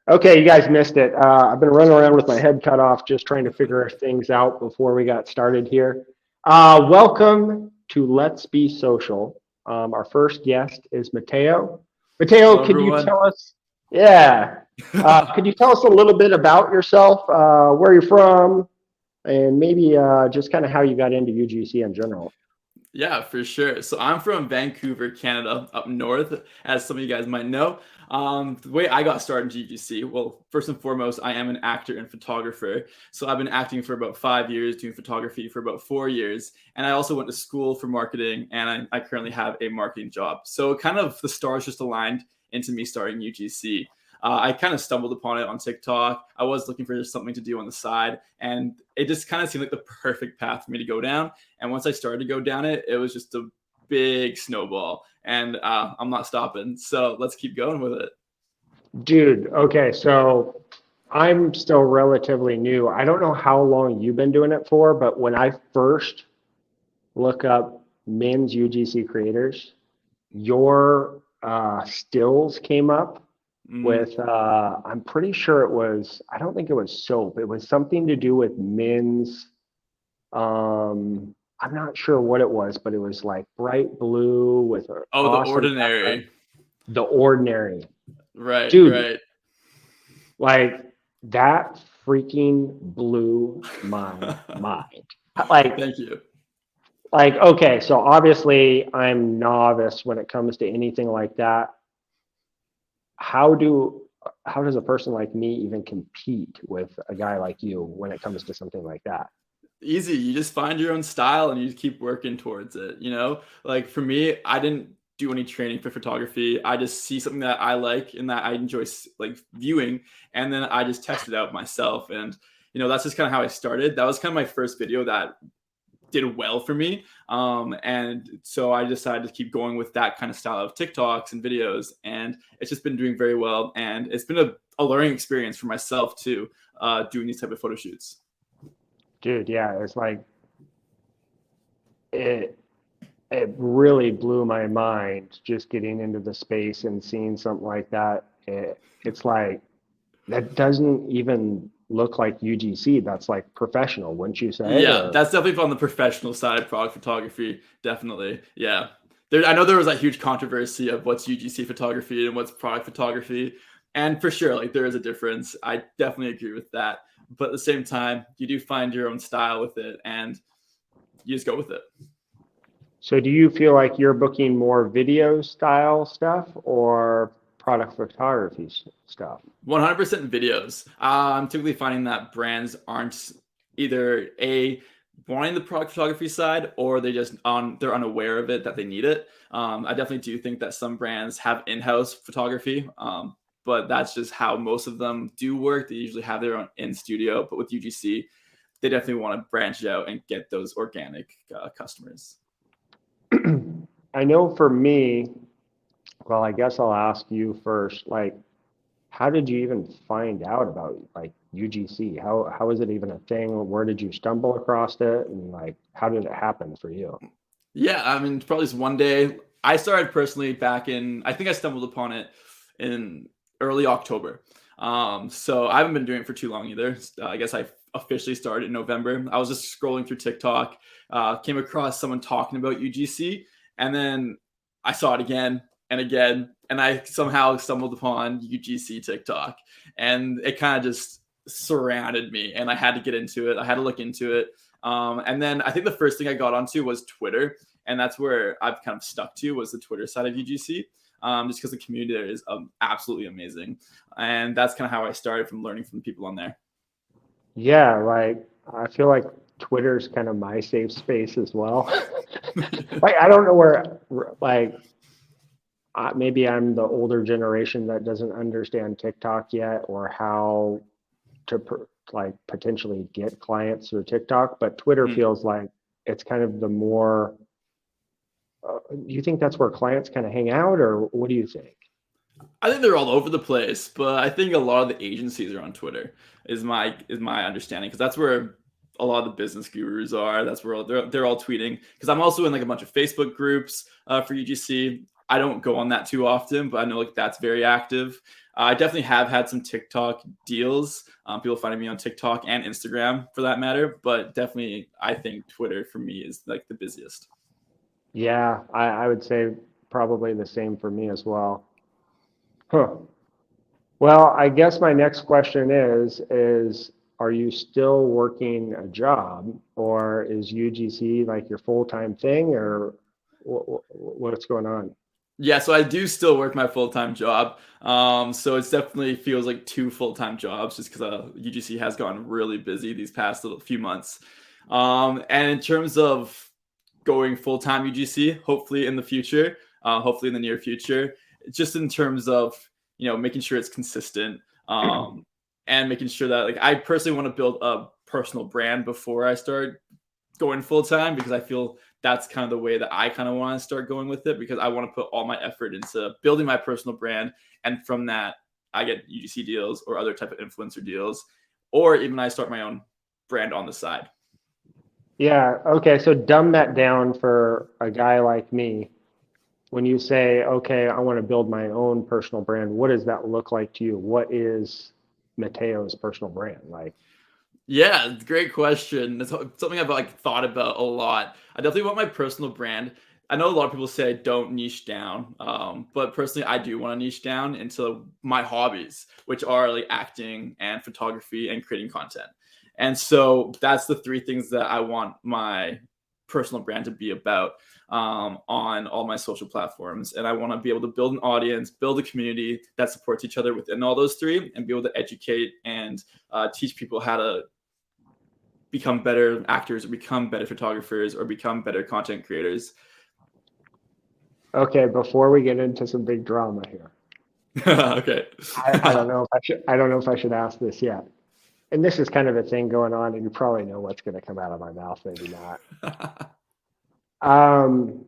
Okay, you guys missed it. I've been running around with my head cut off just trying to figure things out before we got started here. Welcome to Let's Be Social. Our first guest is Matteo. Matteo, Hello, could you everyone. tell us? Yeah. Could you tell us a little bit about yourself, where you're from, and maybe just kind of how you got into UGC in general? Yeah, for sure. So I'm from Vancouver, Canada, up north, as some of you guys might know. The way I got started in GGC, well, first and foremost, I am an actor and photographer. So I've been acting for about 5 years, doing photography for about 4 years. And I also went to school for marketing, and I currently have a marketing job. So kind of the stars just aligned into me starting UGC. I kind of stumbled upon it on TikTok. I was looking for something to do on the side, and it just kind of seemed like the perfect path for me to go down. And once I started to go down it, it was just a big snowball, and I'm not stopping. So let's keep going with it. Dude, okay, so I'm still relatively new. I don't know how long you've been doing it for, but when I first look up men's UGC creators, your stills came up Mm. with, I'm pretty sure it was, I don't think it was soap. It was something to do with men's, I'm not sure what it was, but it was like bright blue with an Oh, the awesome background. ordinary. The Ordinary. Right, Dude, right. like that freaking blew my mind. Like, Thank you. okay, so obviously I'm novice when it comes to anything like that. How do how does a person like me even compete with a guy like you when it comes to something like that? Easy. You just find your own style and you keep working towards it. Like for me, I didn't do any training for photography. I just see something that I like and that I enjoy like viewing, and then I just test it out myself. And that's just kind of how I started. That was kind of my first video that did well for me. And so I decided to keep going with that kind of style of TikToks and videos. And it's just been doing very well. And it's been a learning experience for myself too, doing these type of photo shoots. Dude, yeah, it's like it it really blew my mind just getting into the space and seeing something like that. It's like that doesn't even look like UGC. That's like professional, wouldn't you say? Yeah, Or that's definitely on the professional side of product photography. Definitely. Yeah. I know there was a huge controversy of what's UGC photography and what's product photography. And for sure, like there is a difference. I definitely agree with that. But at the same time, you do find your own style with it and you just go with it. so do you feel like you're booking more video style stuff or product photography stuff? 100% videos. I'm typically finding that brands aren't either a wanting the product photography side or they're unaware of it that they need it. I definitely do think that some brands have in-house photography, but that's just how most of them do work. They usually have their own in studio, but with UGC, they definitely want to branch out and get those organic customers. I know for me, well, I guess I'll ask you first, like, how did you even find out about like UGC? How is it even a thing? Where did you stumble across it? And like, how did it happen for you? Yeah, I mean, probably just one day. I started personally back in, I think I stumbled upon it in early October. So I haven't been doing it for too long either. I guess I officially started in November. I was just scrolling through TikTok, came across someone talking about UGC, and then I saw it again and again, and I somehow stumbled upon UGC TikTok, and it kind of just surrounded me, and I had to get into it. I had to look into it. And then I think the first thing I got onto was Twitter, and that's where I've kind of stuck to was the Twitter side of UGC, just because the community there is absolutely amazing, and that's kind of how I started from learning from the people on there. Yeah, like I feel like Twitter's kind of my safe space as well. Like I don't know where like maybe I'm the older generation that doesn't understand TikTok yet or how to like potentially get clients through TikTok, but Twitter Mm. feels like it's kind of the more. Do you think that's where clients kind of hang out, or what do you think? I think they're all over the place, but I think a lot of the agencies are on Twitter. Is my understanding because that's where a lot of the business gurus are. That's where they're all tweeting. Because I'm also in like a bunch of Facebook groups for UGC. I don't go on that too often, but I know like that's very active. I definitely have had some TikTok deals. People finding me on TikTok and Instagram for that matter, but definitely I think Twitter for me is like the busiest. Yeah, I would say probably the same for me as well. Huh. Well, I guess my next question is are you still working a job or is UGC like your full-time thing or what's going on? Yeah, so I do still work my full-time job. So it's definitely feels like two full-time jobs just because UGC has gotten really busy these past little few months. And in terms of going full-time UGC, hopefully in the future, hopefully in the near future, just in terms of, making sure it's consistent, and making sure that like I personally want to build a personal brand before I start going full time because I feel that's kind of the way that I kind of want to start going with it because I want to put all my effort into building my personal brand. And from that, I get UGC deals or other type of influencer deals, or even I start my own brand on the side. Yeah, okay, so dumb that down for a guy like me. When you say, okay, I want to build my own personal brand, what does that look like to you? What is Matteo's personal brand like? Yeah, great question. That's something I've like thought about a lot. I definitely want my personal brand. I know a lot of people say don't niche down, but personally, I do want to niche down into my hobbies, which are like acting and photography and creating content. And so that's the three things that I want my personal brand to be about, on all my social platforms. And I want to be able to build an audience, build a community that supports each other within all those three, and be able to educate and teach people how to become better actors or become better photographers or become better content creators. Okay, before we get into some big drama here, Okay. I don't know if I don't know if I should ask this yet. And this is kind of a thing going on, and you probably know what's going to come out of my mouth, maybe not. Um,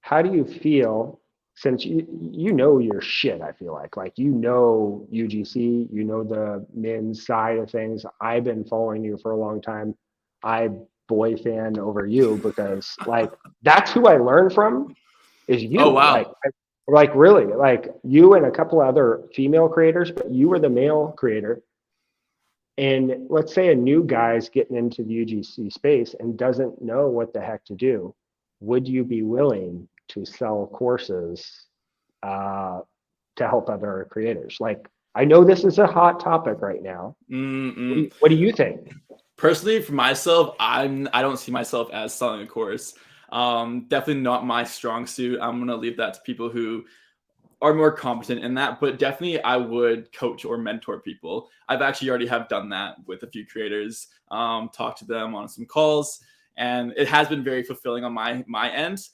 how do you feel since you know your shit, I feel like you know UGC, you know the men's side of things. I've been following you for a long time. I boy fan over you because like that's who I learn from is you. Oh wow. Like really, like you and a couple other female creators, but you were the male creator. And let's say a new guy's getting into the UGC space and doesn't know what the heck to do. Would you be willing to sell courses uh, to help other creators? Like, I know this is a hot topic right now. Mm-mm. What do you think? Personally, for myself, I don't see myself as selling a course. Definitely not my strong suit. I'm gonna leave that to people who are more competent in that, but definitely I would coach or mentor people. I've actually already have done that with a few creators, talked to them on some calls, and it has been very fulfilling on my end,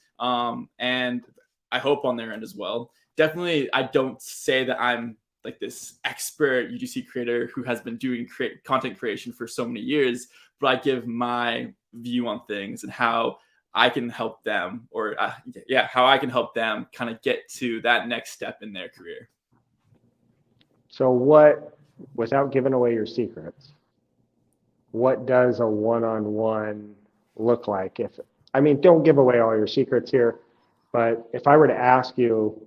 and I hope on their end as well. Definitely, I don't say that I'm like this expert UGC creator who has been doing content creation for so many years, but I give my view on things and how I can help them, or how I can help them kind of get to that next step in their career. So, what, without giving away your secrets, what does a one-on-one look like? If, I mean, don't give away all your secrets here, but if I were to ask you,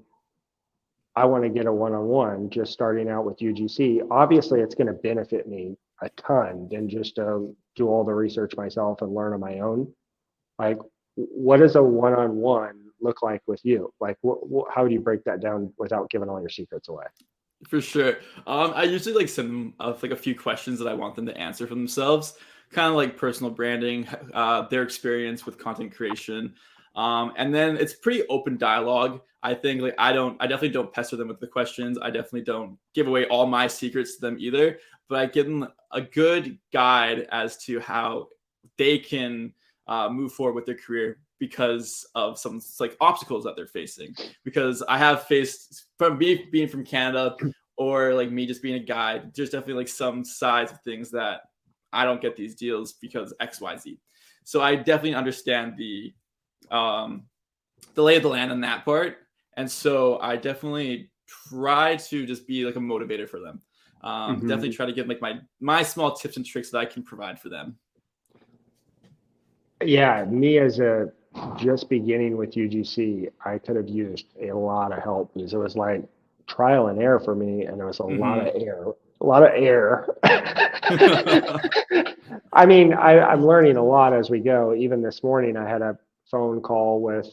I want to get a one-on-one just starting out with UGC, obviously it's going to benefit me a ton than just to do all the research myself and learn on my own. Like, what does a one-on-one look like with you? Like, how do you break that down without giving all your secrets away? For sure. I usually like send them like a few questions that I want them to answer for themselves, kind of like personal branding, their experience with content creation, and then it's pretty open dialogue. I think like I definitely don't pester them with the questions. I definitely don't give away all my secrets to them either, but I give them a good guide as to how they can move forward with their career because of some like obstacles that they're facing. Because I have faced from me being from Canada or like me just being a guy, there's definitely like some sides of things that I don't get these deals because XYZ. So I definitely understand the lay of the land on that part. And so I definitely try to just be like a motivator for them. Definitely Mm-hmm. try to give like my small tips and tricks that I can provide for them. Yeah, me as just beginning with UGC, I could have used a lot of help because it was like trial and error for me, and there was a lot of Hmm. error, a lot of error. I mean, I'm learning a lot as we go. Even this morning, I had a phone call with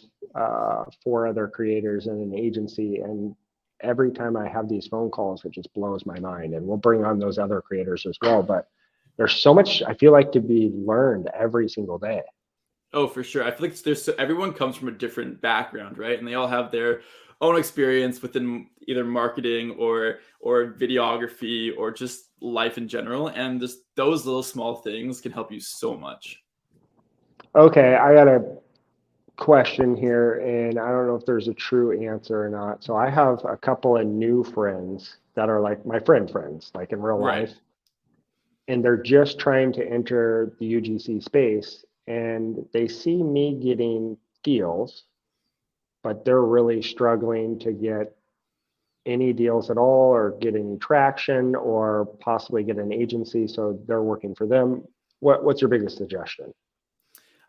four other creators in an agency, and every time I have these phone calls, it just blows my mind. And we'll bring on those other creators as well. But there's so much I feel like to be learned every single day. Oh, for sure. I feel like everyone comes from a different background, right? And they all have their own experience within either marketing or videography or just life in general. And just those little small things can help you so much. Okay, I got a question here, and I don't know if there's a true answer or not. So I have a couple of new friends that are like my friends, like in real Right. life, and they're just trying to enter the UGC space, and they see me getting deals, but they're really struggling to get any deals at all or get any traction or possibly get an agency, so they're working for them. What's your biggest suggestion?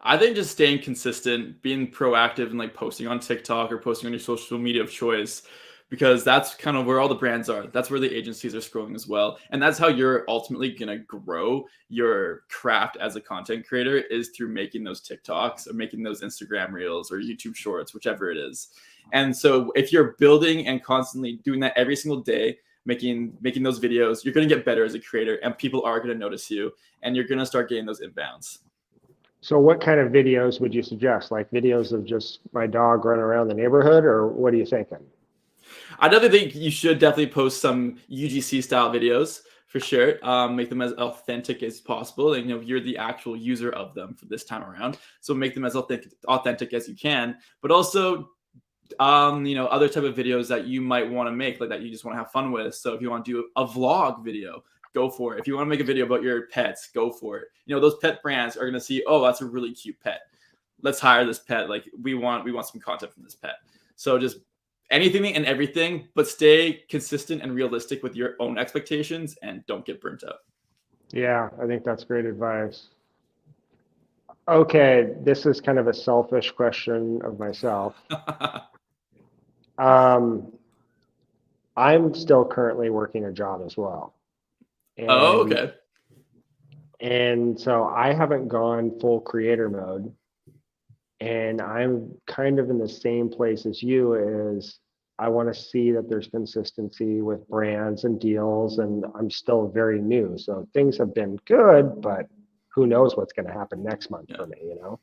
I think just staying consistent, being proactive and like posting on TikTok or posting on your social media of choice, because that's kind of where all the brands are. That's where the agencies are scrolling as well. And that's how you're ultimately going to grow your craft as a content creator is through making those TikToks or making those Instagram reels or YouTube shorts, whichever it is. And so if you're building and constantly doing that every single day, making those videos, you're going to get better as a creator and people are going to notice you and you're going to start getting those inbounds. So what kind of videos would you suggest? Like videos of just my dog running around the neighborhood, or what are you thinking? I definitely think you should definitely post some UGC style videos for sure. Make them as authentic as possible. And, you're the actual user of them for this time around. So make them as authentic as you can. But also, other type of videos that you might want to make, like that you just want to have fun with. So if you want to do a vlog video, go for it. If you want to make a video about your pets, go for it. Those pet brands are going to see, oh, that's a really cute pet. Let's hire this pet. Like we want some content from this pet. So just anything and everything, but stay consistent and realistic with your own expectations and don't get burnt out. Yeah, I think that's great advice. Okay, this is kind of a selfish question of myself. Um, I'm still currently working a job as well. Oh, And okay. and so I haven't gone full creator mode. And I'm kind of in the same place as you is I want to see that there's consistency with brands and deals, and I'm still very new. So things have been good, but who knows what's going to happen next month Yeah. for me, you know?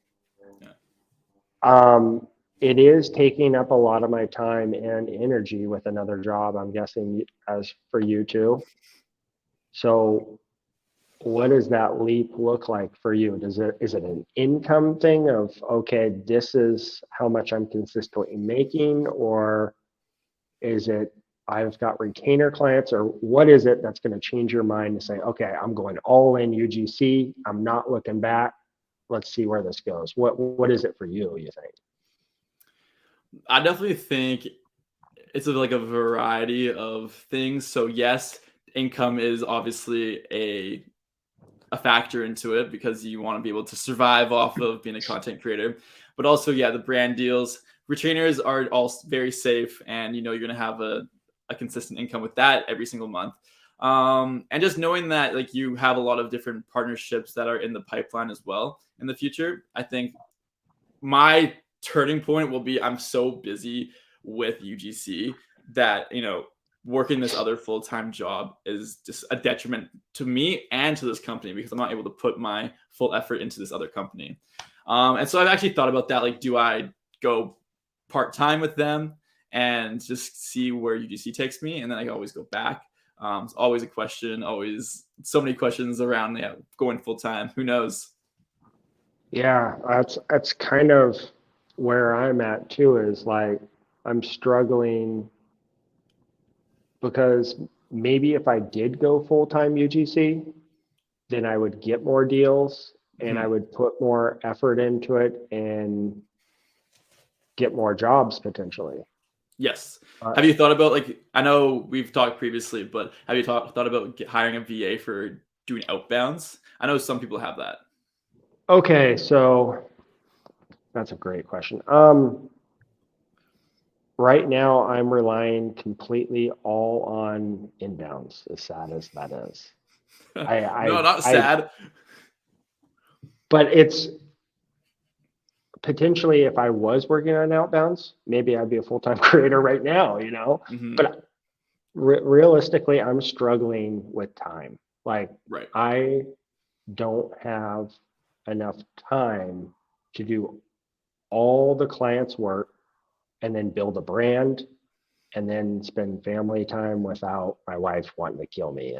Yeah. It is taking up a lot of my time and energy with another job, I'm guessing, as for you too. So what does that leap look like for you? Is it an income thing of, okay, this is how much I'm consistently making, or is it I've got retainer clients, or what is it that's going to change your mind to say, okay, I'm going all in UGC, I'm not looking back, let's see where this goes? What is it for you, you think? I definitely think it's like a variety of things. So yes, income is obviously a factor into it because you want to be able to survive off of being a content creator. But also, yeah, the brand deals, retainers are all very safe, and you're going to have a consistent income with that every single month. And just knowing that like you have a lot of different partnerships that are in the pipeline as well in the future, I think my turning point will be I'm so busy with UGC that working this other full-time job is just a detriment to me and to this company because I'm not able to put my full effort into this other company. And so I've actually thought about that. Like, do I go part-time with them and just see where UGC takes me? And then I can always go back. It's always a question, always so many questions around going full-time. Who knows? Yeah, that's kind of where I'm at too, is like I'm struggling because maybe if I did go full-time UGC, then I would get more deals and I Mhm. would put more effort into it and get more jobs potentially. Yes. Uh, Have you thought about like I know we've talked previously, but have you thought about hiring a VA for doing outbounds? I know some people have that. okay, so That's a great question. Right now I'm relying completely all on inbounds, as sad as that is. No, not I sad. but it's potentially, if I was working on outbounds, maybe I'd be a full-time creator right now, Hmm. But realistically, I'm struggling with time. Like, Right. I don't have enough time to do all the clients' work and then build a brand and then spend family time without my wife wanting to kill me.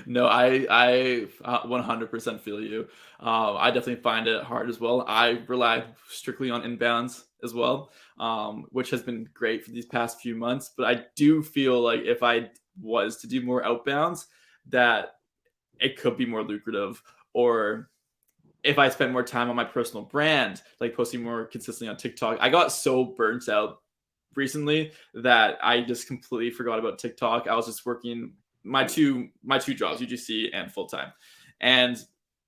No, I 100% feel you. I definitely find it hard as well. I rely strictly on inbounds as well, which has been great for these past few months. But I do feel like if I was to do more outbounds, that it could be more lucrative. Or if I spent more time on my personal brand, like posting more consistently on TikTok. I got so burnt out recently that I just completely forgot about TikTok. I was just working my two jobs, UGC and full time, and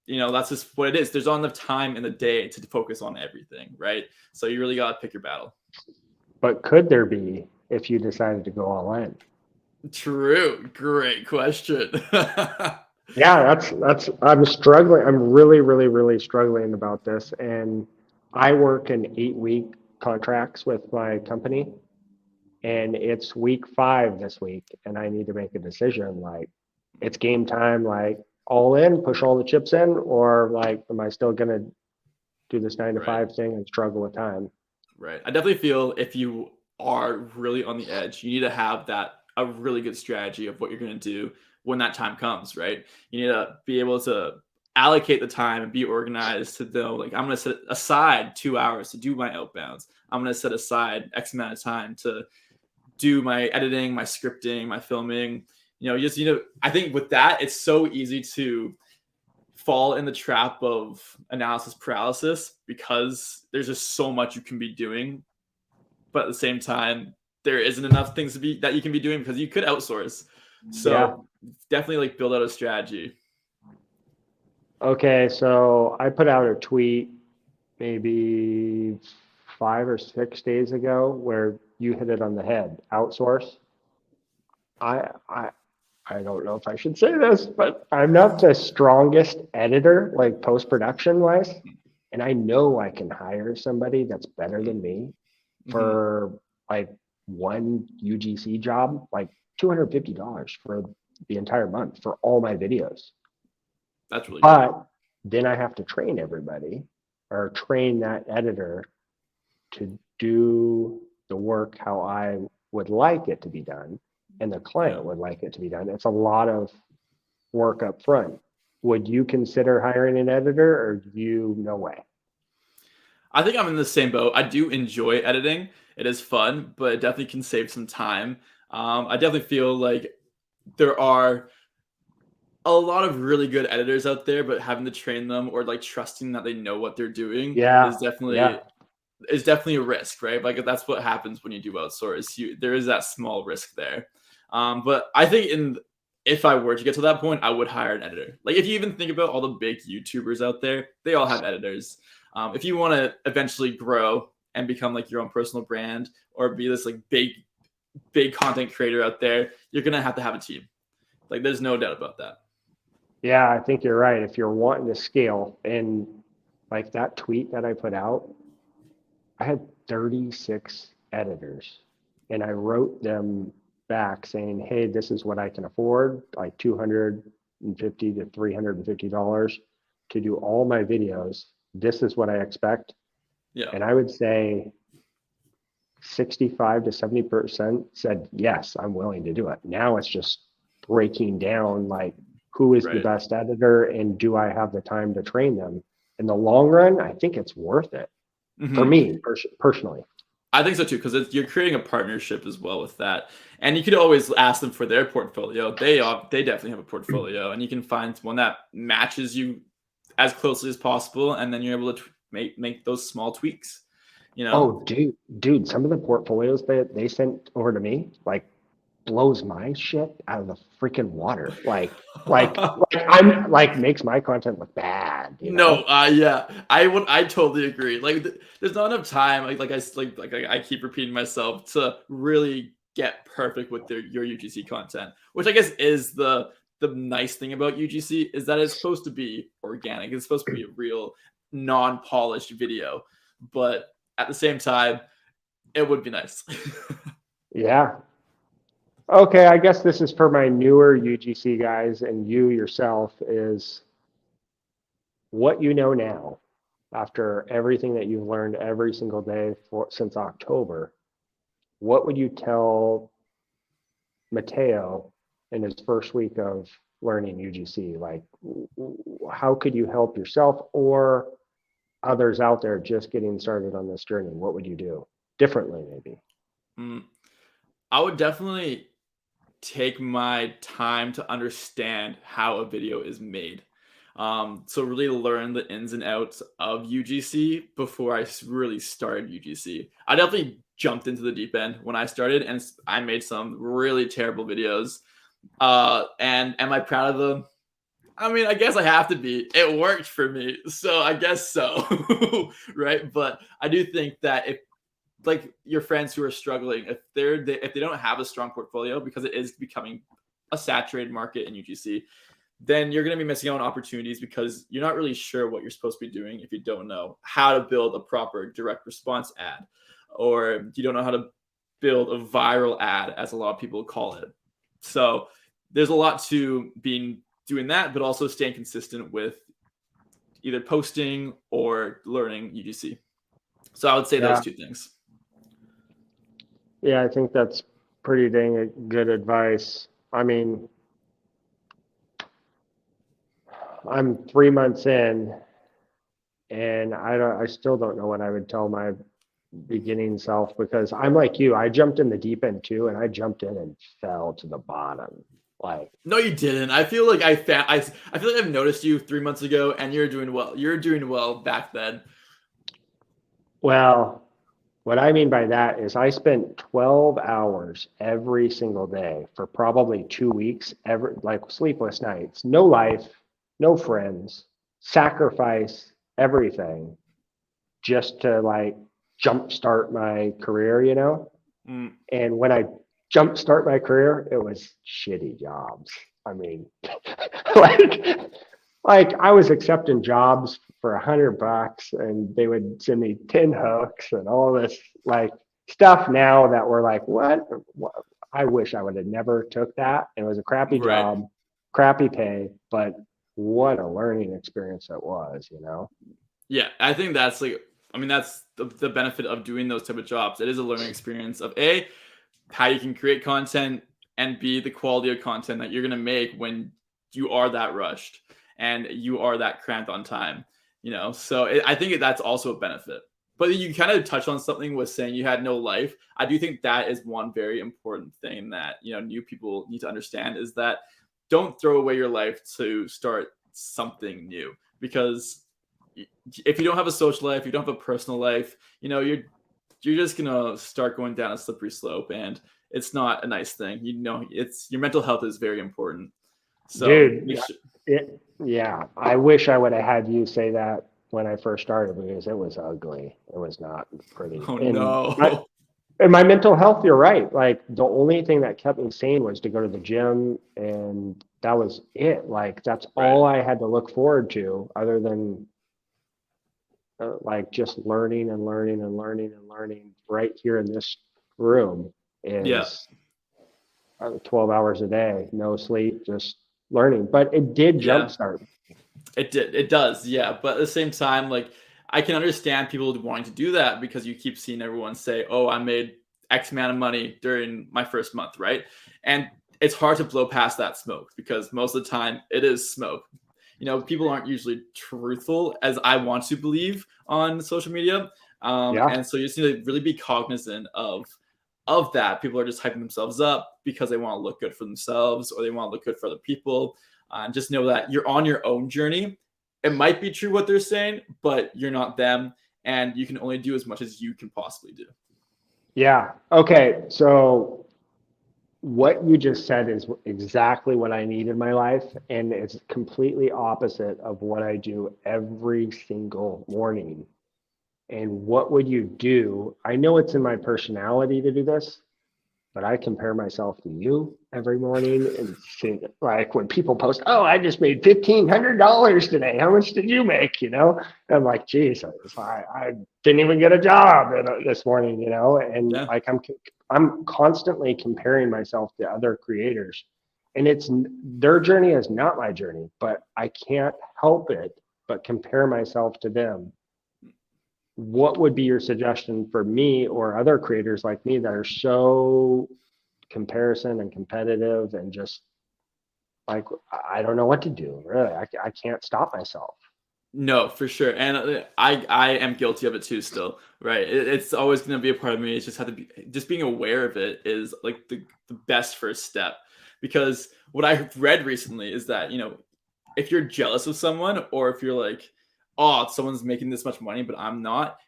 that's just what it is. There's not enough time in the day to focus on everything, right? So you really gotta pick your battle. But could there be if you decided to go all in? True, great question. Yeah, that's I'm struggling. I'm really, really, really struggling about this. And I work in 8-week contracts with my company, and it's week 5 this week, and I need to make a decision. Like, it's game time, like all in, push all the chips in, or like, am I still gonna do this nine to Right. five thing and struggle with time? Right. I definitely feel if you are really on the edge, you need to have a really good strategy of what you're going to do when that time comes, right? You need to be able to allocate the time and be organized to know, like, I'm going to set aside 2 hours to do my outbounds. I'm going to set aside X amount of time to do my editing, my scripting, my filming. I think with that, it's so easy to fall in the trap of analysis paralysis because there's just so much you can be doing, but at the same time there isn't enough things that you can be doing because you could outsource. Yeah. So definitely like build out a strategy. Okay, so I put out a tweet maybe 5 or 6 days ago where you hit it on the head. Outsource. I I I don't know if I should say this, but I'm not the strongest editor, like post production wise, and I know I can hire somebody that's better than me Mm-hmm. for like one UGC job, like $250 for the entire month for all my videos. That's really good. But then I have to train everybody or train that editor to do the work how I would like it to be done and the Yeah. client would like it to be done. It's a lot of work up front. Would you consider hiring an editor or no way? I think I'm in the same boat. I do enjoy editing. It is fun, but it definitely can save some time. I definitely feel like there are a lot of really good editors out there, but having to train them or like trusting that they know what they're doing Yeah, yeah, is definitely a risk, right? Like that's what happens when you do outsource. There is that small risk there. But I think if I were to get to that point, I would hire an editor. Like if you even think about all the big YouTubers out there, they all have editors. If you want to eventually grow and become like your own personal brand or be this like big content creator out there, you're gonna have to have a team. Like there's no doubt about that. yeah. I think you're right. If you're wanting to scale, and like that tweet that I put out, I had 36 editors, and I wrote them back saying, "Hey, this is what I can afford, like $250 to $350 to do all my videos. This is what I expect." Yeah. And I would say 65 to 70% said, "Yes, I'm willing to do it." Now it's just breaking down, like, who is the Right. best editor and do I have the time to train them? In the long run, I think it's worth it for Hmm. me personally. I think so too, because you're creating a partnership as well with that, and you could always ask them for their portfolio. They definitely have a portfolio, and you can find one that matches you as closely as possible, and then you're able to make those small tweaks. You know, Oh, dude, some of the portfolios that they sent over to me, like blows my shit out of the freaking water. I'm like makes my content look bad, you know? No, yeah, I totally agree. Like, there's not enough time. I keep repeating myself to really get perfect with your UGC content, which I guess is the nice thing about UGC is that it's supposed to be organic. It's supposed to be a real non-polished video, but at the same time, it would be nice. Yeah. Okay, I guess this is for my newer UGC guys and you yourself is what you know now after everything that you've learned every single day since October. What would you tell Matteo in his first week of learning UGC? Like, how could you help yourself or others out there just getting started on this journey? What would you do differently, maybe? Mm, I would definitely take my time to understand how a video is made. So really learn the ins and outs of UGC before I really started UGC. I definitely jumped into the deep end when I started, and I made some really terrible videos. And am I proud of them? I mean, I guess I have to be. It worked for me, so I guess so, right? But I do think that if like your friends who are struggling, if they don't have a strong portfolio because it is becoming a saturated market in UGC, then you're going to be missing out on opportunities because you're not really sure what you're supposed to be doing if you don't know how to build a proper direct response ad, or you don't know how to build a viral ad, as a lot of people call it. So there's a lot to being doing that, but also staying consistent with either posting or learning UGC. So I would say those Yeah. two things. Yeah, I think that's pretty dang good advice. I mean, I'm 3 months in and I still don't know what I would tell my beginning self because I'm like you. I jumped in the deep end too, and I jumped in and fell to the bottom. Like, No, you didn't. I feel like I feel like I've noticed you 3 months ago, and you're doing well. You're doing well back then. well, what I mean by that is I spent 12 hours every single day for probably 2 weeks, like sleepless nights, no life, no friends, sacrifice everything just to like jumpstart my career, you know? Mm, And when I jumpstart my career, it was shitty jobs. I mean, like, like I was accepting jobs for $100 and they would send me 10 hooks and all this like stuff now that were like, what? I wish I would have never took that. It was a crappy right. job, crappy pay, but what a learning experience it was, you know? Yeah, I think that's like. I mean, that's the benefit of doing those type of jobs. It is a learning experience of A, how you can create content, and B, the quality of content that you're gonna make when you are that rushed and you are that cramped on time. So I think that's also a benefit. But you kind of touched on something with saying you had no life. I do think that is one very important thing that new people need to understand is that don't throw away your life to start something new because if you don't have a social life, you don't have a personal life, you're just gonna start going down a slippery slope, and it's not a nice thing. It's your mental health is very important. So Dude, make sure. yeah, I wish I would have had you say that when I first started because it was ugly. It was not pretty. Oh And no. my mental health, you're right. Like the only thing that kept me sane was to go to the gym and that was it. Like that's Right. all I had to look forward to other than like just learning and learning and learning and learning right here in this room Yeah. is 12 hours a day, no sleep, just learning. But it did Yeah. jumpstart. It did. It does. Yeah. But at the same time, like I can understand people wanting to do that because you keep seeing everyone say, "Oh, I made X amount of money during my first month," right? And it's hard to blow past that smoke because most of the time it is smoke. People aren't usually truthful as I want to believe on social media, Yeah. and so you just need to really be cognizant of that. People are just hyping themselves up because they want to look good for themselves or they want to look good for other people. And just know that you're on your own journey. It might be true what they're saying, but you're not them, and you can only do as much as you can possibly do. Yeah. Okay. So what you just said is exactly what I need in my life, and it's completely opposite of what I do every single morning. And what would you do? I know it's in my personality to do this, but I compare myself to you every morning and see, like when people post, "Oh, I just made $1,500 today. How much did you make?" I'm like, "Geez, I didn't even get a job this morning." And Yeah. like I'm constantly comparing myself to other creators, and it's their journey is not my journey, but I can't help it but compare myself to them. What would be your suggestion for me or other creators like me that are so comparison and competitive and just like I don't know what to do really? I can't stop myself. No, for sure, and I am guilty of it too. Still, right? It's always going to be a part of me. It's just have to be just being aware of it is like the best first step. Because what I've read recently is that if you're jealous of someone or if you're like, oh, someone's making this much money but I'm not,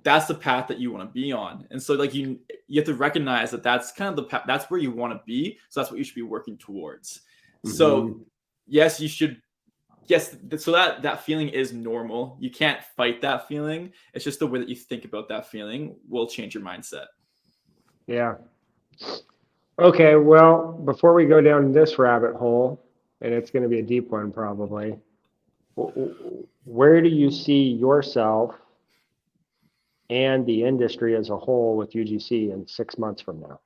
that's the path that you want to be on. And so like you have to recognize that that's kind of the path, that's where you want to be. So that's what you should be working towards. So Mm-hmm. yes, you should. Yes, so that feeling is normal. You can't fight that feeling. It's just the way that you think about that feeling will change your mindset. Yeah. Okay, well, before we go down this rabbit hole, and it's going to be a deep one probably, where do you see yourself and the industry as a whole with UGC in 6 months from now?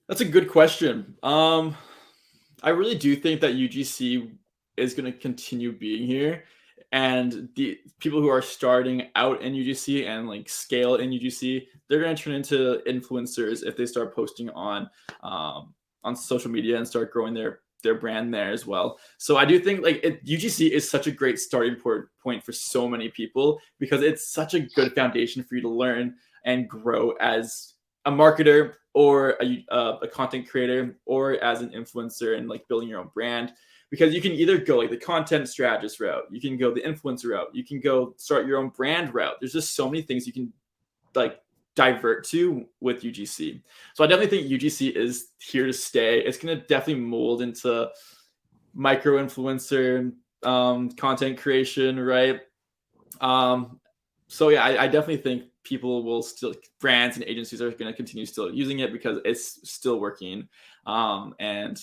That's a good question. I really do think that UGC is going to continue being here, and the people who are starting out in UGC and like scale in UGC, they're going to turn into influencers if they start posting on social media and start growing their brand there as well. So I do think like UGC is such a great starting point for so many people because it's such a good foundation for you to learn and grow as a marketer or a content creator or as an influencer and like building your own brand, because you can either go like the content strategist route, you can go the influencer route, you can go start your own brand route. There's just so many things you can like divert to with UGC. So I definitely think UGC is here to stay. It's going to definitely mold into micro influencer content creation, right? So yeah, I definitely think people will still, brands and agencies are going to continue still using it because it's still working. And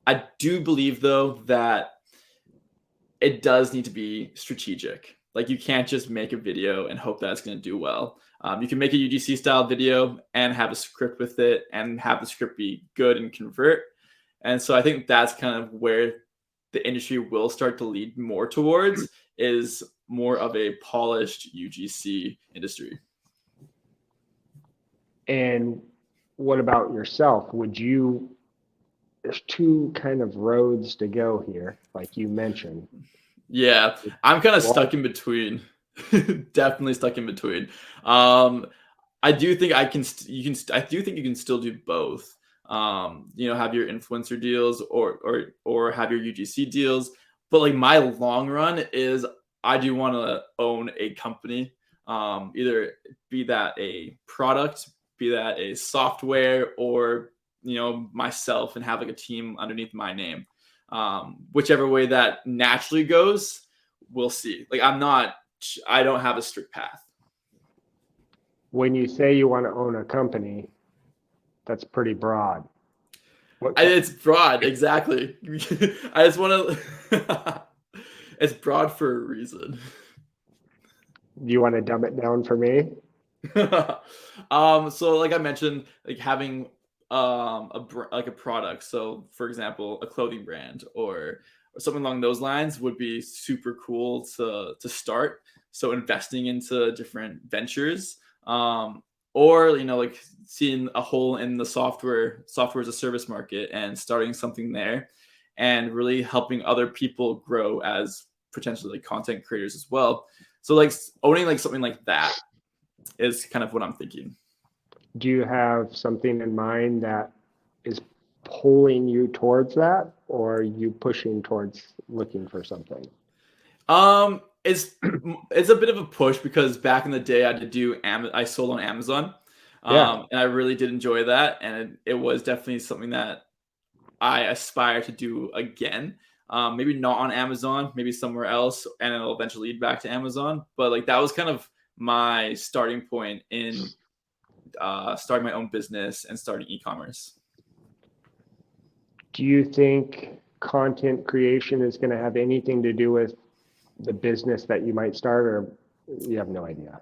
I do believe though that it does need to be strategic. Like you can't just make a video and hope that it's going to do well. You can make a UGC style video and have a script with it and have the script be good and convert. And so I think that's kind of where the industry will start to lead more towards, is more of a polished UGC industry. And what about yourself? There's two kind of roads to go here, like you mentioned. Yeah, I'm kind of Well, stuck in between. Definitely stuck in between. I do think I can. I do think you can still do both. Have your influencer deals or have your UGC deals. But like my long run is I do want to own a company. Either be that a product, be that a software, or myself and have like a team underneath my name. Whichever way that naturally goes, we'll see. Like I don't have a strict path. when you say you want to own a company, that's pretty broad. It's broad, exactly. I just want to. It's broad for a reason. Do you want to dumb it down for me? So like I mentioned, like having like a product. So for example, a clothing brand or something along those lines would be super cool to start. So investing into different ventures, or like seeing a hole in the software as a service market and starting something there, and really helping other people grow as potentially like content creators as well. So like owning like something like that is kind of what I'm thinking. Do you have something in mind that is pulling you towards that, or are you pushing towards looking for something? It's a bit of a push because back in the day I sold on Amazon. Yeah. And I really did enjoy that, and it was definitely something that I aspire to do again. Maybe not on Amazon, maybe somewhere else, and it'll eventually lead back to Amazon. But like that was kind of my starting point in starting my own business and starting e-commerce. Do you think content creation is going to have anything to do with the business that you might start, or you have no idea?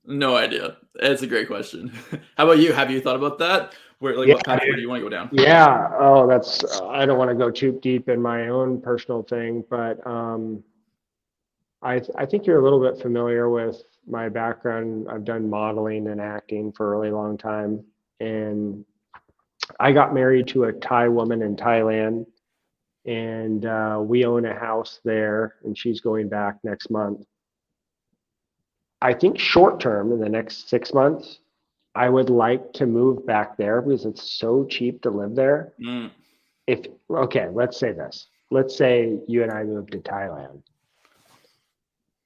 No idea. It's a great question. How about you? Have you thought about that? Where like Yeah, what path would you want to go down? yeah. Oh, that's, I don't want to go too deep in my own personal thing, but I think you're a little bit familiar with my background. I've done modeling and acting for a really long time. And I got married to a Thai woman in Thailand, and we own a house there, and she's going back next month. I think short term, in the next 6 months, I would like to move back there because it's so cheap to live there. Mm, If, okay, let's say this. Let's say you and I moved to Thailand.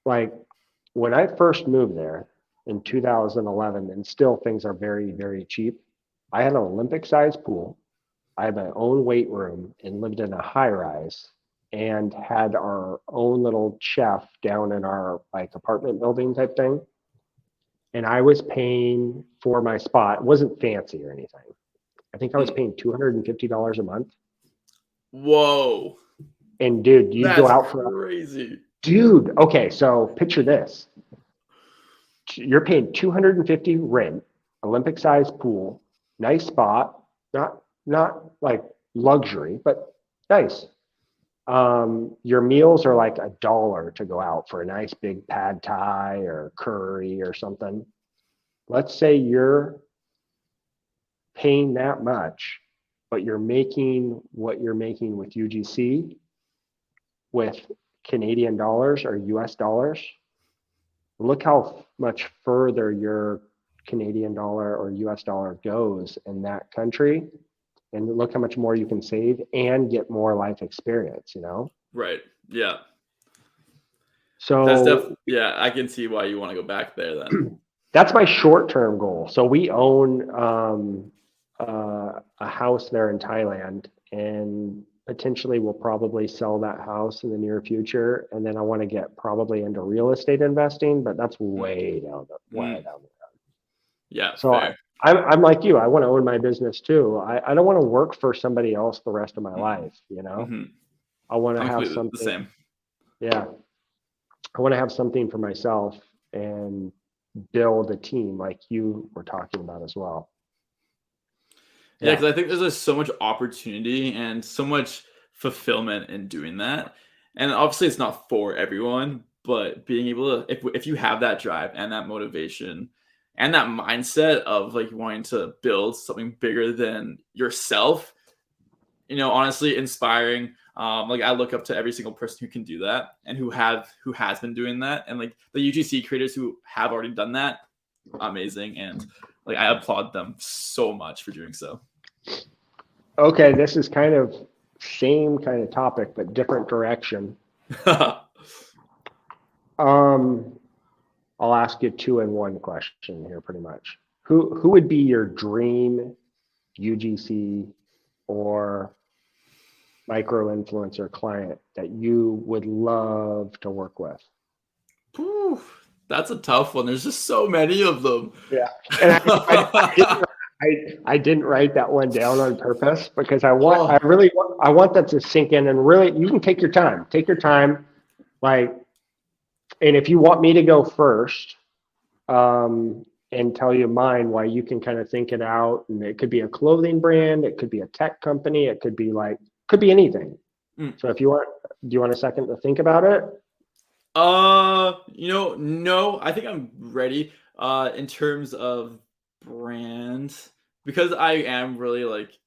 Like when I first moved there in 2011, and still things are very, very cheap, I had an Olympic sized pool. I had my own weight room and lived in a high rise and had our own little chef down in our like apartment building type thing. And I was paying for my spot. It wasn't fancy or anything. I think I was mm. paying $250 a month. Whoa, And dude, you'd go that's out for, crazy. dude, okay, so picture this. You're paying 250 rent, Olympic sized pool, nice spot, not like luxury, but nice. Your meals are like $1 to go out for a nice big pad thai or curry or something. Let's say you're paying that much, but you're making what you're making with UGC with Canadian dollars or US dollars. Look how much further your Canadian dollar or US dollar goes in that country. And look how much more you can save and get more life experience, you know? Right. Yeah. So Yeah, I can see why you want to go back there then. that's my short-term goal. So we own a house there in Thailand, and potentially we'll probably sell that house in the near future. And then I want to get probably into real estate investing, but that's way down way Mm, down the road. yeah, So fair. I'm like you. I want to own my business too. I don't want to work for somebody else the rest of my Mm, life. You know, hmm I want to I'm have completely the something. same. Yeah, I want to have something for myself and build a team like you were talking about as well. Yeah, Yeah. because I think there's just so much opportunity and so much fulfillment in doing that. And obviously, it's not for everyone, but being able to, if you have that drive and that motivation and that mindset of like wanting to build something bigger than yourself, honestly inspiring. Like I look up to every single person who can do that and who has been doing that, and like the UGC creators who have already done that, amazing, and like I applaud them so much for doing so. Okay, this is kind of same kind of topic, but different direction. Um, I'll ask you two in one question here, pretty much. Who would be your dream UGC or micro influencer client that you would love to work with? Whew, that's a tough one. There's just so many of them. Yeah, and I didn't write that one down on purpose because I Oh, really I want that to sink in, and really you can take your time. Take your time, like, and if you want me to go first, and tell you mine, why you can kind of think it out, and it could be a clothing brand, it could be a tech company, it could be like could be anything. mm. So if you want, do you want a second to think about it? No, I think I'm ready. In terms of brand, because I am really like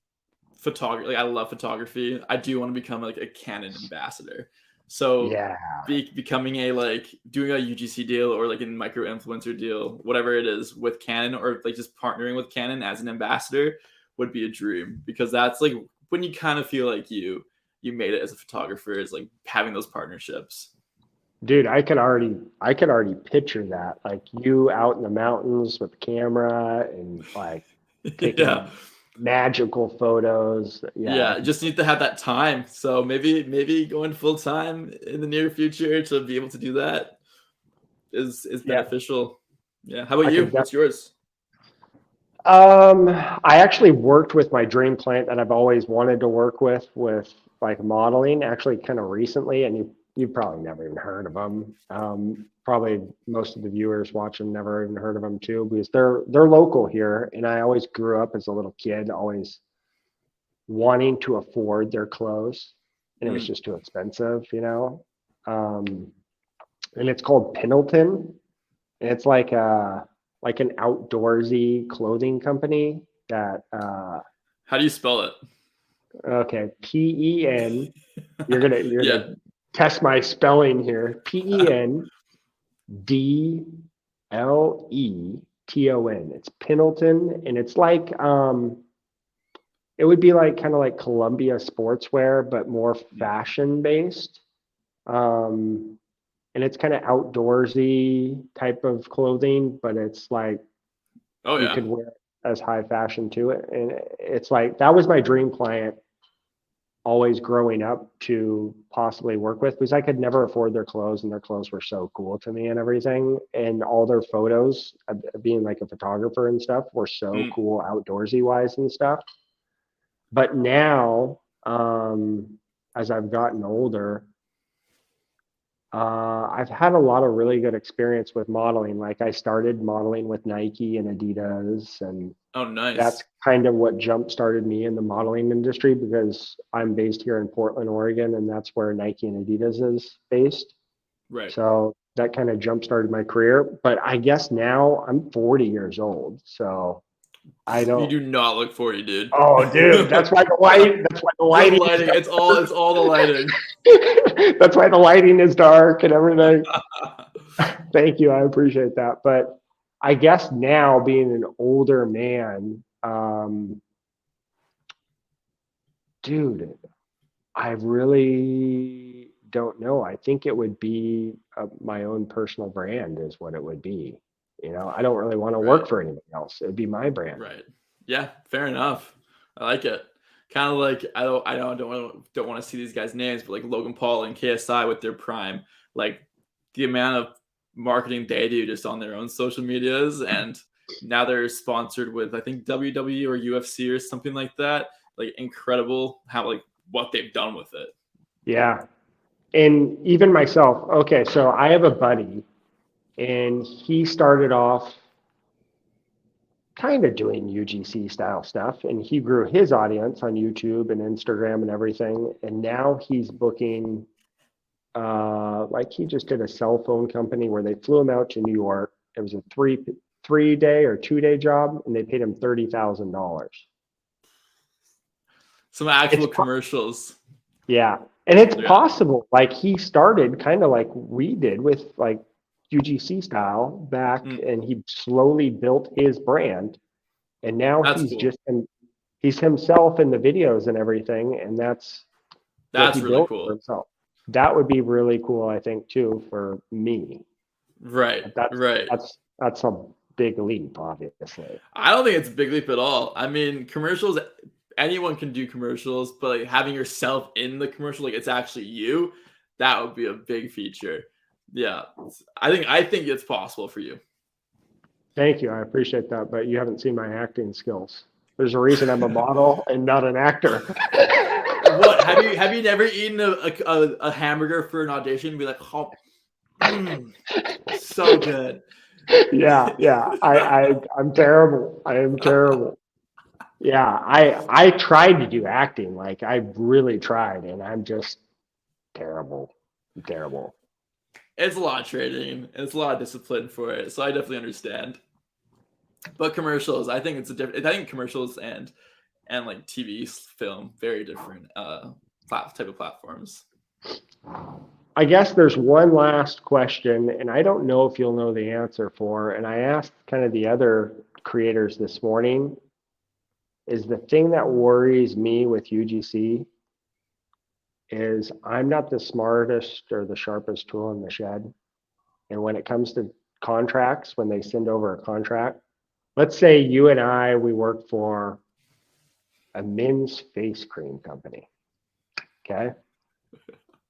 photography. Like I love photography. I do want to become like a Canon ambassador. So Yeah. becoming a like doing a UGC deal or like a micro influencer deal, whatever it is with Canon, or like just partnering with Canon as an ambassador would be a dream, because that's like when you kind of feel like you made it as a photographer, is like having those partnerships. Dude, I could already picture that. Like you out in the mountains with the camera and like Yeah. taking magical photos. Yeah, I Yeah, could. just need to have that time. So maybe going full time in the near future to be able to do that is Yeah, beneficial. Yeah. How about I you? could What's yours? I actually worked with my dream client that I've always wanted to work with like modeling, actually kind of recently, and you've probably never even heard of them. Probably most of the viewers watching never even heard of them too, because they're local here, and I always grew up as a little kid, always wanting to afford their clothes, and it was Mm. just too expensive. Um, and it's called Pendleton, and it's like an outdoorsy clothing company that How do you spell it? okay, PEN. You're gonna Yeah. test my spelling here. Pendleton. It's Pendleton, and it's like it would be like kind of like Columbia sportswear, but more fashion based. Um, and it's kind of outdoorsy type of clothing, but it's like Oh you yeah. could wear as high fashion to it. And it's like that was my dream client always growing up to possibly work with, because I could never afford their clothes, and their clothes were so cool to me and everything. And all their photos, being like a photographer and stuff, were so Mm. cool outdoorsy wise and stuff. But now, as I've gotten older, I've had a lot of really good experience with modeling. Like I started modeling with Nike and Adidas, and Oh that's nice. kind of what jump started me in the modeling industry, because I'm based here in Portland, Oregon, and that's where Nike and Adidas is based. Right. So that kind of jump started my career. But I guess now I'm 40 years old, so I You don't. do not look 40, dude. Oh, dude, that's why the light. That's why the The lighting is lighting, it's all the lighting. dark. That's why the lighting is dark and everything. Thank you. I appreciate that. But I guess now, being an older man, dude, I really don't know. I think it would be my own personal brand is what it would be. I don't really want to Right. work for anybody else. It would be my brand. Right. Yeah, fair enough. I like it. Kind of like I don't want to see these guys' names, but like Logan Paul and KSI with their prime, like the amount of marketing they do just on their own social medias, and now they're sponsored with I think WWE or UFC or something like that. Like incredible how like what they've done with it. Yeah. And even myself, okay, so I have a buddy, and he started off kind of doing UGC style stuff, and he grew his audience on YouTube and Instagram and everything. And now he's booking, like he just did a cell phone company where they flew him out to New York. It was a three day or 2 day job, and they paid him $30,000. Some It's actual commercials. Yeah, and it's Yeah. possible. Like he started kind of like we did with like UGC style back, Mm, and he slowly built his brand, and now that's cool. he's himself in the videos and everything, and that's what he That's really built for cool. himself. That would be really cool, I think, too, for me. Right. But that's Right. that's that's a big leap, obviously. I don't think it's a big leap at all. I mean, commercials, anyone can do commercials, but like having yourself in the commercial, like it's actually you, that would be a big feature. Yeah, I think it's possible for you. Thank you, I appreciate that. But you haven't seen my acting skills. There's a reason I'm a model and not an actor. What have you never eaten a hamburger for an audition? And be like, oh, so good. Yeah. I'm terrible. I am terrible. Yeah, I tried to do acting. Like I really tried, and I'm just terrible. I'm terrible. It's a lot of training. It's a lot of discipline for it, so I definitely understand. But commercials, I think it's a different. I think commercials and like TV film, very different type of platforms. I guess there's one last question, and I don't know if you'll know the answer for. And I asked kind of the other creators this morning, is the thing that worries me with UGC is I'm not the smartest or the sharpest tool in the shed. And when it comes to contracts, when they send over a contract, let's say you and I, we work for a men's face cream company. Okay.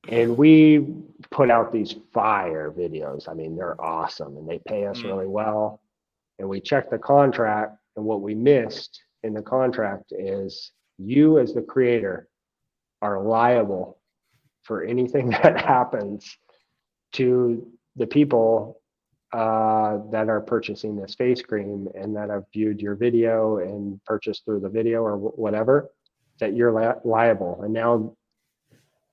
And we put out these fire videos. I mean, they're awesome and they pay us Mm. really well. And we check the contract, and what we missed in the contract is you, as the creator, are liable for anything that happens to the people that are purchasing this face cream and that have viewed your video and purchased through the video or whatever, that you're liable. And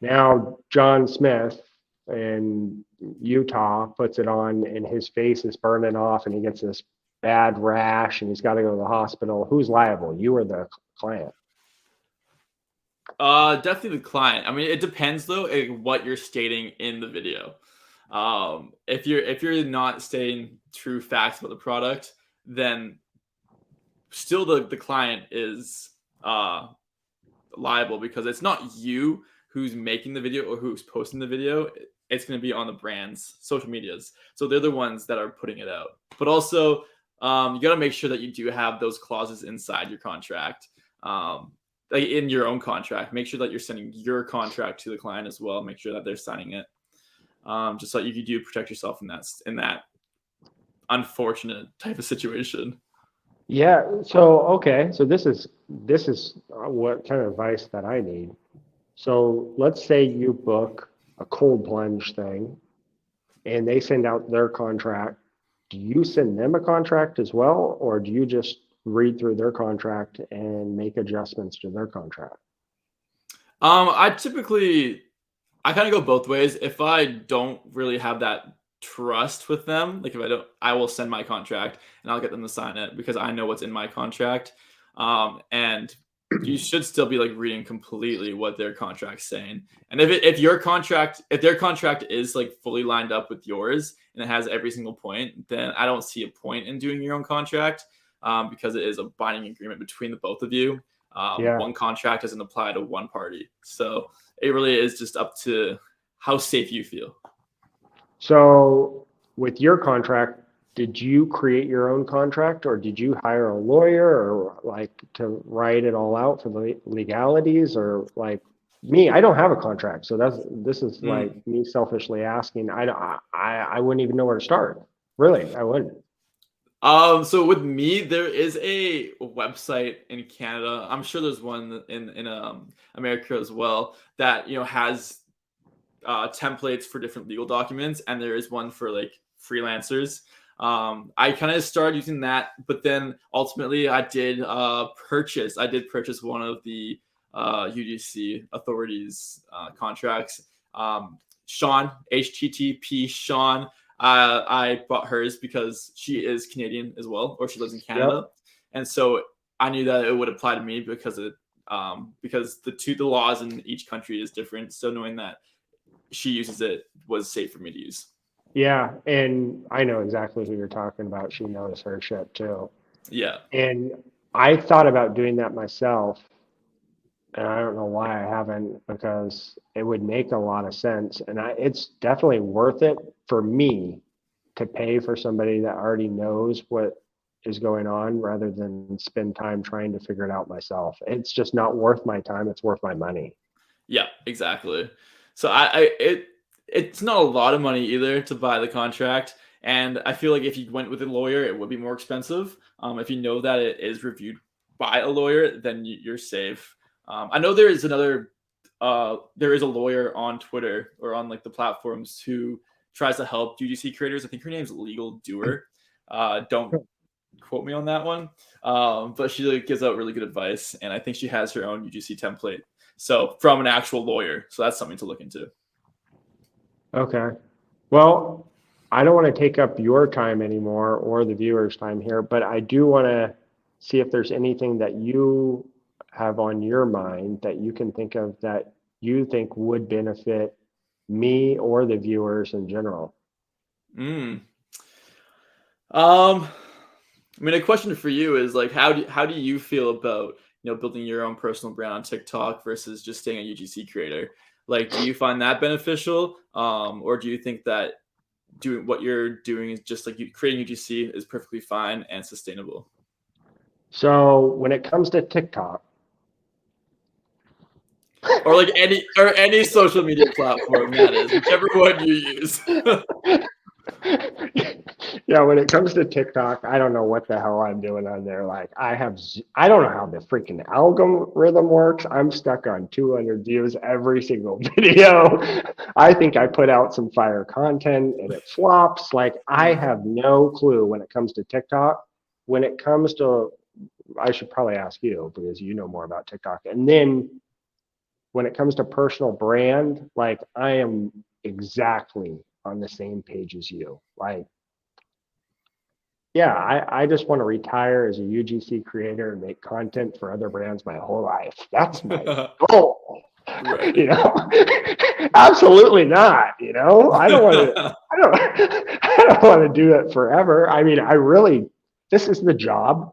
now John Smith in Utah puts it on and his face is burning off and he gets this bad rash and he's got to go to the hospital. Who's liable? You or the client? Definitely the client. I mean, it depends though, what you're stating in the video. If you're not stating true facts about the product, then still the client is liable, because it's not you who's making the video or who's posting the video. It's going to be on the brand's social medias, so they're the ones that are putting it out. But also, you got to make sure that you do have those clauses inside your contract. Like in your own contract, make sure that you're sending your contract to the client as well. Make sure that they're signing it, just so you do protect yourself in that unfortunate type of situation. Yeah. So okay. So this is what kind of advice that I need. So let's say you book a cold plunge thing, and they send out their contract. Do you send them a contract as well, or do you just read through their contract and make adjustments to their contract? I kind of go both ways. If I don't really have that trust with them, like if I don't, I will send my contract and I'll get them to sign it because I know what's in my contract. And you should still be like reading completely what their contract's saying. And if their contract is like fully lined up with yours and it has every single point, then I don't see a point in doing your own contract, because it is a binding agreement between the both of you. Yeah. One contract doesn't apply to one party. So it really is just up to how safe you feel. So with your contract, did you create your own contract or did you hire a lawyer or like to write it all out for the legalities or like me, I don't have a contract. So this is like Mm. me selfishly asking. I wouldn't even know where to start. Really, I wouldn't. So with me, there is a website in Canada. I'm sure there's one in America as well that has templates for different legal documents, and there is one for like freelancers. I kind of started using that, but then ultimately I did purchase one of the UGC authorities contracts. Sean, HTTP Sean. I bought hers because she is Canadian as well, or she lives in Canada, Yep. and so I knew that it would apply to me because the laws in each country is different. So knowing that she uses it was safe for me to use. Yeah. And I know exactly who you're talking about. She knows her shit too. Yeah. And I thought about doing that myself. And I don't know why I haven't because it would make a lot of sense. And it's definitely worth it for me to pay for somebody that already knows what is going on rather than spend time trying to figure it out myself. It's just not worth my time. It's worth my money. Yeah, exactly. So it's not a lot of money either to buy the contract, and I feel like if you went with a lawyer, it would be more expensive. If you know that it is reviewed by a lawyer, then you're safe. I know there is a lawyer on Twitter or on like the platforms who tries to help UGC creators. I think her name's Legal Doer. Don't quote me on that one. But she like, gives out really good advice, and I think she has her own UGC template. So from an actual lawyer. So that's something to look into. Okay. Well, I don't want to take up your time anymore or the viewers' time here, but I do want to see if there's anything that you have on your mind that you can think of that you think would benefit me or the viewers in general. Mm. Um, I mean, a question for you is like, how do you feel about building your own personal brand on TikTok versus just staying a UGC creator? Like, do you find that beneficial, or do you think that doing what you're doing is just like creating UGC is perfectly fine and sustainable? So when it comes to TikTok, Or like any social media platform, that is, whichever one you use. yeah, when it comes to TikTok, I don't know what the hell I'm doing on there. Like I don't know how the freaking algorithm works. I'm stuck on 200 views every single video. I think I put out some fire content and it flops. Like I have no clue when it comes to TikTok. When it comes to, I should probably ask you because you know more about TikTok. And then when it comes to personal brand, like I am exactly on the same page as you. Like, yeah, I just want to retire as a UGC creator and make content for other brands my whole life. That's my goal. Right. You know, absolutely not. You know, I don't want to. I don't. I don't want to do it forever. I mean, I really. This is the job.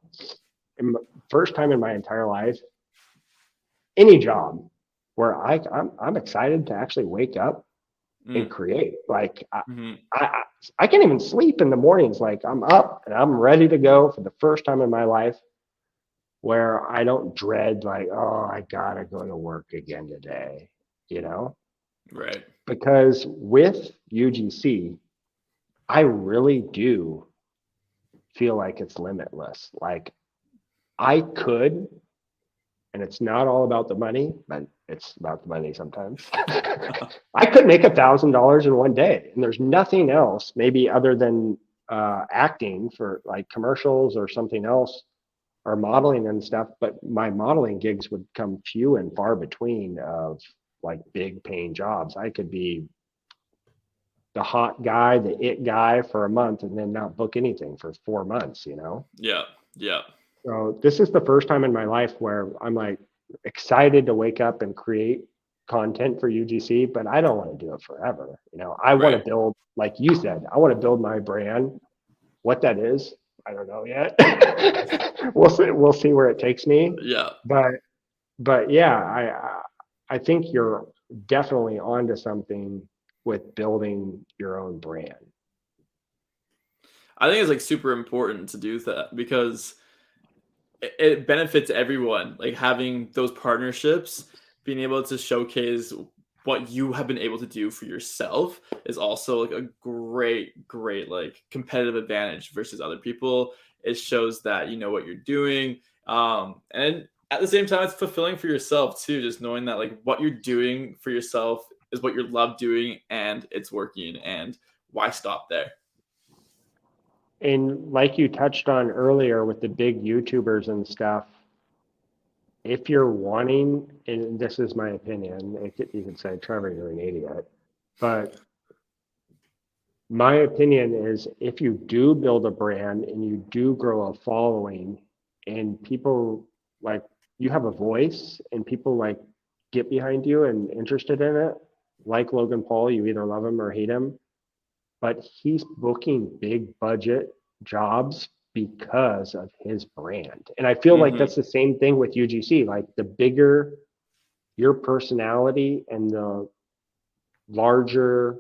First time in my entire life, any job where I'm excited to actually wake up and create. Like I can't even sleep in the mornings. Like I'm up and I'm ready to go for the first time in my life where I don't dread like, oh, I gotta go to work again today, you know? Right. Because with UGC, I really do feel like it's limitless. Like I could, and it's not all about the money, but it's about the money sometimes. I could make $1,000 in one day, and there's nothing else, maybe other than acting for like commercials or something else, or modeling and stuff. But my modeling gigs would come few and far between of like big paying jobs. I could be the hot guy, the it guy for a month, and then not book anything for 4 months. You know. Yeah. Yeah. So this is the first time in my life where I'm like excited to wake up and create content for UGC, but I don't want to do it forever. You know, I want to build, like you said, I want to build my brand. What that is, I don't know yet. We'll see. We'll see where it takes me. Yeah. But yeah, I think you're definitely onto something with building your own brand. I think it's like super important to do that because it benefits everyone. Like having those partnerships, being able to showcase what you have been able to do for yourself is also like a great like competitive advantage versus other people. It shows that you know what you're doing, and at the same time it's fulfilling for yourself too, just knowing that like what you're doing for yourself is what you love doing and it's working, and why stop there? And like you touched on earlier with the big YouTubers and stuff, if you're wanting, and this is my opinion, you could say, Trevor, you're an idiot. But my opinion is if you do build a brand and you do grow a following and people like you have a voice and people like get behind you and interested in it, like Logan Paul, you either love him or hate him, but he's booking big budget jobs because of his brand. And I feel like Mm-hmm. that's the same thing with UGC. Like the bigger your personality and the larger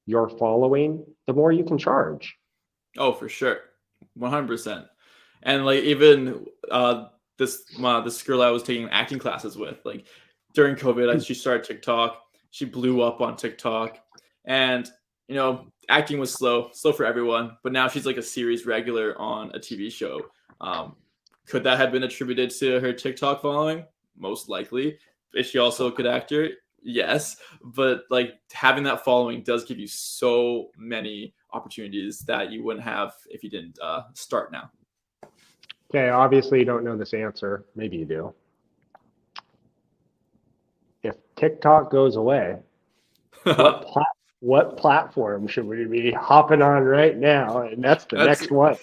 your following, the more you can charge. Oh, for sure, 100%. And like even this girl I was taking acting classes with, like during COVID, she started TikTok. She blew up on TikTok, and you know, acting was slow for everyone. But now she's like a series regular on a TV show. Um, could that have been attributed to her TikTok following? Most likely. Is she also a good actor? Yes, but like having that following does give you so many opportunities that you wouldn't have if you didn't start now. Okay, obviously you don't know this answer. Maybe you do. If TikTok goes away, what what platform should we be hopping on right now? And that's the that's next one.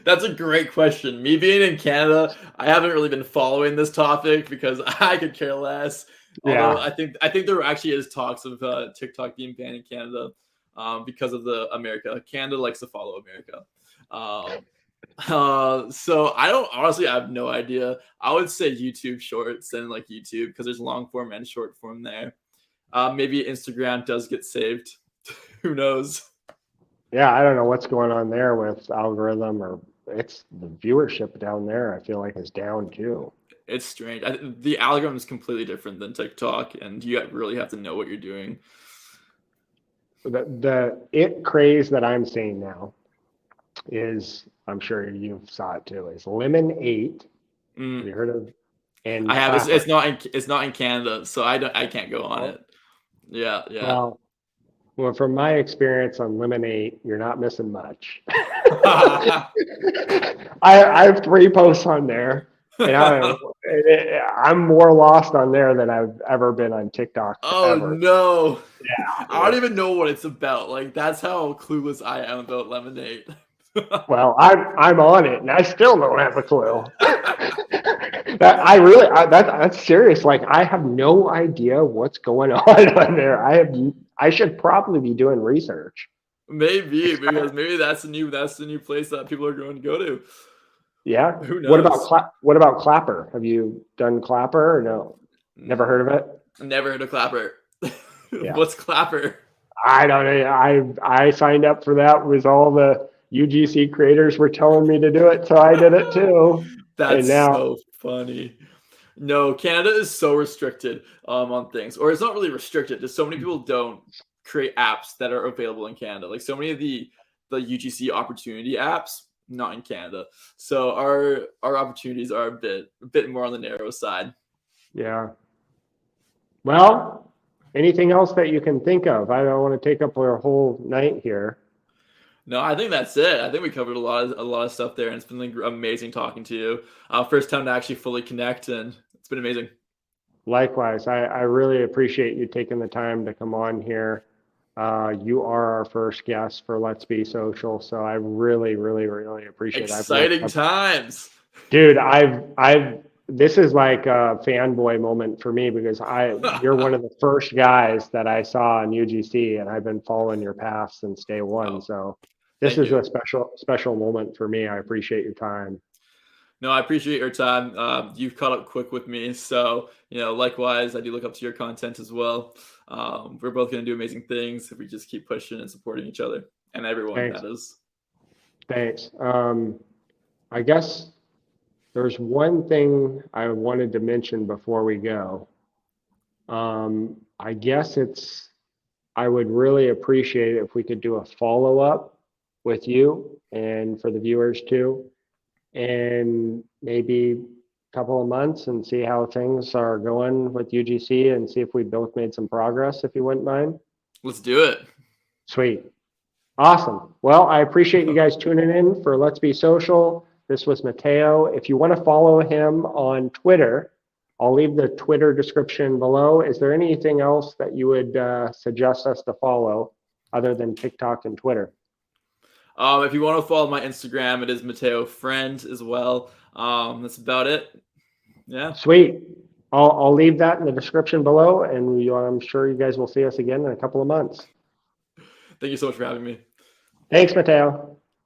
that's a great question. Me being in Canada, I haven't really been following this topic because I could care less. Although Yeah. I think there actually is talks of TikTok being banned in Canada because of the America. Canada likes to follow America. Um, so I don't honestly, I have no idea. I would say YouTube Shorts and like YouTube because there's long form and short form there. Maybe Instagram does get saved. Who knows? Yeah, I don't know what's going on there with algorithm, or it's the viewership down there. I feel like is down too. It's strange. The algorithm is completely different than TikTok, and you really have to know what you're doing. The it craze that I'm seeing now is, I'm sure you saw it too, is Lemon 8. Have you heard of? I And have. Clapper. It's not in Canada, so I can't go on it. Yeah, yeah. Well, from my experience on Lemon 8, you're not missing much. I have 3 posts on there, and I'm more lost on there than I've ever been on TikTok Oh ever. no. Yeah, I don't even know what it's about. Like that's how clueless I am about lemonade. well, I'm on it, and I still don't have a clue. That's serious. Like I have no idea what's going on there. I should probably be doing research. Maybe because maybe that's the new place that people are going to go to. Yeah. Who knows? What about Clapper? Have you done Clapper or no? Never heard of it? Never heard of Clapper. Yeah. What's Clapper? I don't know. I signed up for that with all the UGC creators were telling me to do it, so I did it too. That's And now, so funny. No, Canada is so restricted on things, or it's not really restricted. Just so many people don't create apps that are available in Canada. Like so many of the UGC opportunity apps, not in Canada. So our opportunities are a bit more on the narrow side. yeah. Well, anything else that you can think of? I don't want to take up our whole night here. No, I think that's it. I think we covered a lot of stuff there, and it's been like amazing talking to you. First time to actually fully connect, and it's been amazing. Likewise, I really appreciate you taking the time to come on here. You are our first guest for Let's Be Social, so I really, really, really appreciate it. Exciting times. Dude, this is like a fanboy moment for me because you're one of the first guys that I saw on UGC, and I've been following your path since day one. Oh, So this is a special moment for me. I appreciate your time. No, I appreciate your time. You've caught up quick with me, so likewise, I do look up to your content as well. We're both going to do amazing things if we just keep pushing and supporting each other and everyone. Thanks. That is. Thanks. I guess there's one thing I wanted to mention before we go. I guess I would really appreciate it if we could do a follow-up with you and for the viewers too, and maybe a couple of months and see how things are going with UGC and see if we both made some progress, if you wouldn't mind. Let's do it. Sweet. Awesome. Well, I appreciate you guys tuning in for Let's Be Social. This was Matteo. If you want to follow him on Twitter, I'll leave the Twitter description below. Is there anything else that you would suggest us to follow other than TikTok and Twitter? If you want to follow my Instagram, it is Matteo Friend as well. That's about it. Yeah. Sweet. I'll leave that in the description below, and I'm sure you guys will see us again in a couple of months. Thank you so much for having me. Thanks, Matteo.